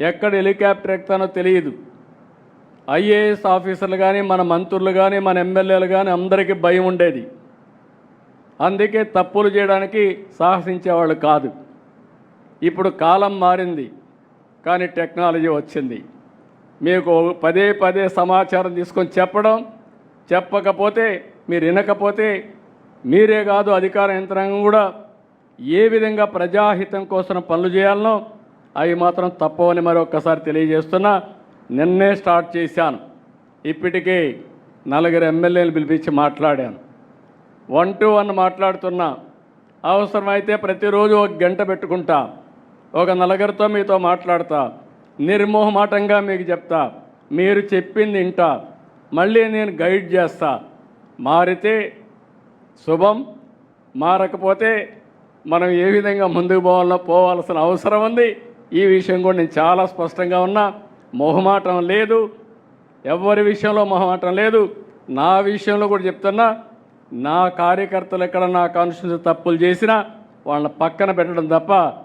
ఎక్కడ హెలికాప్టర్ ఎక్కుతానో తెలియదు. ఐఏఎస్ ఆఫీసర్లు కానీ, మన మంత్రులు కానీ, మన ఎమ్మెల్యేలు కానీ అందరికీ భయం ఉండేది. అందుకే తప్పులు చేయడానికి సాహసించేవాళ్ళు కాదు. ఇప్పుడు కాలం మారింది, కానీ టెక్నాలజీ వచ్చింది. మీకు పదే పదే సమాచారం తీసుకొని చెప్పకపోతే, మీరు వినకపోతే మీరే కాదు అధికార యంత్రాంగం కూడా ఏ విధంగా ప్రజాహితం కోసం పనులు చేయాలనో అవి మాత్రం తప్పవని మరొక్కసారి తెలియజేస్తున్నా. నిన్నే స్టార్ట్ చేశాను. ఇప్పటికే 4 ఎమ్మెల్యేలు పిలిపించి మాట్లాడాను. 1-to-1 మాట్లాడుతున్నా. అవసరమైతే ప్రతిరోజు 1 గంట పెట్టుకుంటా. ఒక 4 మీతో మాట్లాడతా. నిర్మోహమాటంగా మీకు చెప్తా. మీరు చెప్పింది వింటా. మళ్ళీ నేను గైడ్ చేస్తా. మారితే శుభం, మారకపోతే మనం ఏ విధంగా ముందుకు పోవాల్సిన అవసరం ఉంది. ఈ విషయం కూడా నేను చాలా స్పష్టంగా ఉన్నా. మొహమాటం లేదు, ఎవరి విషయంలో మొహమాటం లేదు. నా విషయంలో కూడా చెప్తున్నా. నా కార్యకర్తలు ఎక్కడ నా కాన్స్టిట్యూన్సీ తప్పులు చేసినా వాళ్ళని పక్కన పెట్టడం తప్ప